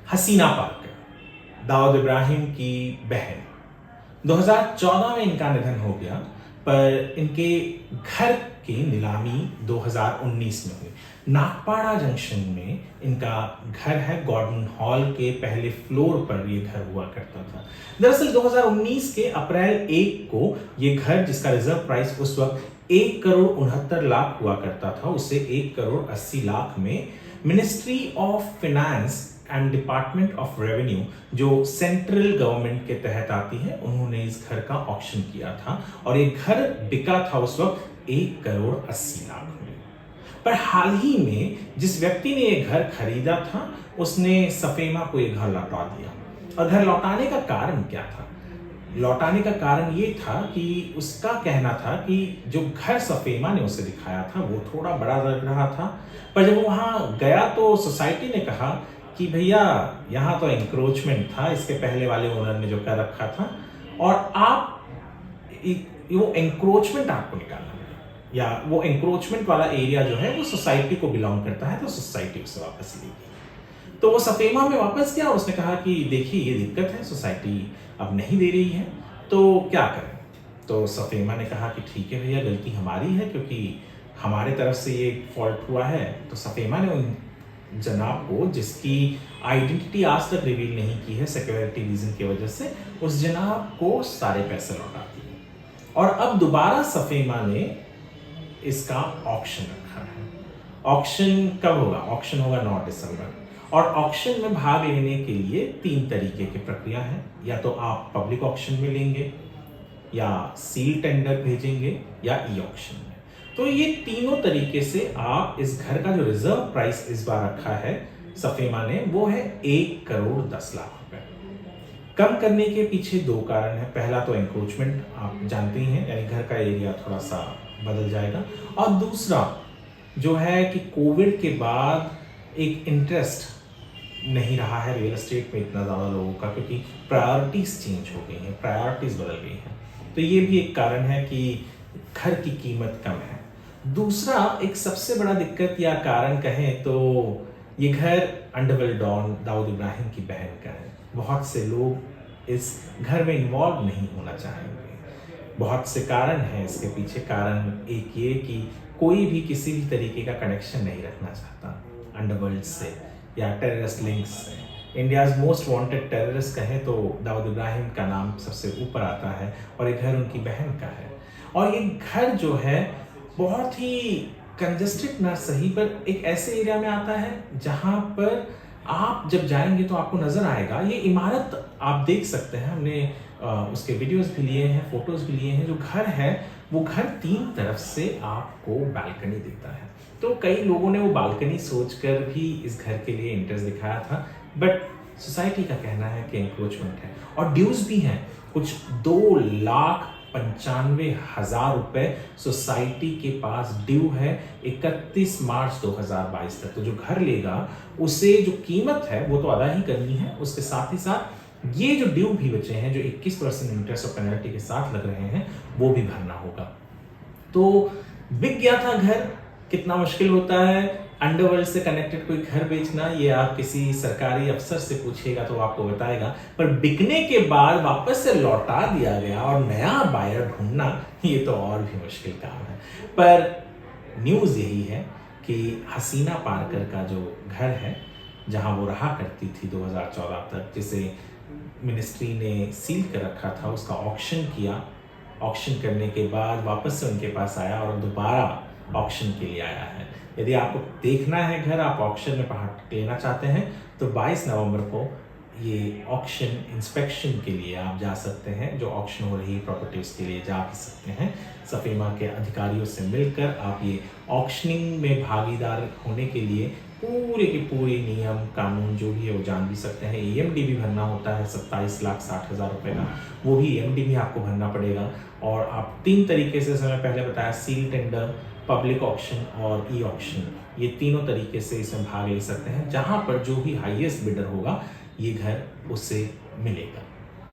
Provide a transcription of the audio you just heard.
हसीना Parker, Dawood Ibrahim की बहन। 2014 में इनका निधन हो गया, पर इनके घर की नीलामी 2019 में हुई। नागपाड़ा जंक्शन में इनका घर है। गॉर्डन हॉल के पहले फ्लोर पर ये घर हुआ करता था। दरअसल 2019 के अप्रैल 1 को ये घर, जिसका रिजर्व प्राइस उस वक्त 1,69,00,000 हुआ करता था, उसे 1,80,00,000 में ministry of finance and department of revenue, जो सेंट्रल गवर्नमेंट के तहत आती है, उन्होंने इस घर का ऑक्शन किया था और ये घर बिका था उस वक्त 1,80,00,000 में। पर हाल ही में जिस व्यक्ति ने ये घर खरीदा था, उसने सफेमा को ये घर लौटा दिया। और घर लौटाने का कारण क्या था? लौटाने का कारण ये था कि उसका कहना था कि जो घर सफेमा ने उसे दिखाया था वो थोड़ा बड़ा लग रहा था, पर जब वो वहां गया तो सोसाइटी ने कहा कि भैया यहाँ तो एंक्रोचमेंट था, इसके पहले वाले ओनर ने जो कर रखा था, और आप वो एंक्रोचमेंट आपको निकालना है, या वो एंक्रोचमेंट वाला एरिया जो है वो सोसाइटी को बिलोंग करता है, तो सोसाइटी उसे वापस लेगी। तो वो सफेमा में वापस गया और उसने कहा कि देखिए ये दिक्कत है, सोसाइटी अब नहीं दे रही है, तो क्या करें? तो सफेमा ने कहा कि ठीक है भैया, गलती हमारी है क्योंकि हमारे तरफ से ये फॉल्ट हुआ है। तो सफेमा ने उन जनाब को, जिसकी आइडेंटिटी आज तक रिवील नहीं की है सिक्योरिटी रीजन की वजह से, उस जनाब को सारे पैसे लौटा दिए। और अब दोबारा सफेमा ने इसका ऑक्शन रखा है। ऑक्शन कब होगा? ऑक्शन होगा 9 दिसंबर। और ऑक्शन में भाग लेने के लिए 3 तरीके की प्रक्रिया है। या तो आप पब्लिक ऑक्शन में लेंगे, या सील टेंडर भेजेंगे, या ई ऑक्शन में। तो ये तीनों तरीके से आप इस घर का जो रिजर्व प्राइस इस बार रखा है सफेमा ने, वो है 1,10,00,000 रुपए। कम करने के पीछे 2 कारण है। पहला तो एंक्रोचमेंट, आप जानते ही हैं, यानी घर का एरिया थोड़ा सा बदल जाएगा। और दूसरा जो है कि कोविड के बाद एक इंटरेस्ट नहीं रहा है रियल एस्टेट में इतना ज़्यादा लोगों का, क्योंकि प्रायोरिटीज चेंज हो गई हैं, प्रायोरिटीज बदल गई हैं। तो ये भी एक कारण है कि घर की कीमत कम है। दूसरा एक सबसे बड़ा दिक्कत या कारण कहें तो ये घर अंडरवर्ल्ड डॉन दाऊद इब्राहिम की बहन का है। बहुत से लोग इस घर में इन्वॉल्व नहीं होना चाहेंगे। बहुत से कारण हैं इसके पीछे। कारण एक ये कि कोई भी किसी भी तरीके का कनेक्शन नहीं रखना चाहता अंडरवर्ल्ड से या टेररिस्ट लिंक्स से। इंडियाज मोस्ट वांटेड टेररिस्ट कहें तो दाऊद इब्राहिम का नाम सबसे ऊपर आता है, और ये घर उनकी बहन का है। और ये घर जो है बहुत ही कंजेस्टेड ना सही, पर एक ऐसे एरिया में आता है जहां पर आप जब जाएंगे तो आपको नजर आएगा। ये इमारत आप देख सकते हैं, हमने उसके वीडियोस भी लिए हैं, फोटोज भी लिए हैं। जो घर है वो घर 3 तरफ से आपको बालकनी देता है। तो कई लोगों ने वो बालकनी सोचकर भी इस घर के लिए इंटरेस्ट दिखाया था, बट सोसाइटी का कहना है कि एंक्रोचमेंट है और ड्यूज भी हैं। कुछ 2,95,000 रुपए सोसाइटी के पास ड्यू है 31 मार्च 2022 तक। तो जो घर लेगा उसे जो कीमत है वो तो अदा ही करनी है, उसके साथ ही साथ ये जो ड्यू भी बचे हैं, जो 21% इंटरेस्ट और पेनल्टी के साथ लग रहे हैं, वो भी भरना होगा। तो बिक गया था घर। कितना मुश्किल होता है अंडरवर्ल्ड से कनेक्टेड कोई घर बेचना, ये आप किसी सरकारी अफसर से पूछिएगा तो आपको बताएगा। पर बिकने के बाद वापस से लौटा दिया गया और नया बायर ढूंढना, ये तो और भी मुश्किल काम है। पर न्यूज़ यही है कि हसीना पार्कर का जो घर है, जहां वो रहा करती थी 2014 तक, जिसे मिनिस्ट्री ने सील कर रखा था, उसका ऑक्शन किया। ऑक्शन करने के बाद वापस से उनके पास आया और दोबारा ऑक्शन के लिए आया है। यदि आपको देखना है घर, आप ऑक्शन में पार्ट लेना चाहते हैं, तो 22 नवंबर को ये ऑक्शन इंस्पेक्शन के लिए आप जा सकते हैं। जो ऑक्शन हो रही है प्रॉपर्टी, उसके लिए जा भी सकते हैं। सफेमा के अधिकारियों से मिलकर आप ये ऑक्शनिंग में भागीदार होने के लिए पूरे के पूरे नियम कानून जो भी है वो जान भी सकते हैं। EMD भी भरना होता है 27,60,000 रुपए का, वो भी EMD भी आपको भरना पड़ेगा। और आप 3 तरीके से, मैं पहले बताया, सील टेंडर, पब्लिक ऑक्शन और ई ऑक्शन, ये तीनों तरीके से इसमें भाग ले सकते हैं। जहां पर जो भी हाईएस्ट बिडर होगा ये घर उसे मिलेगा।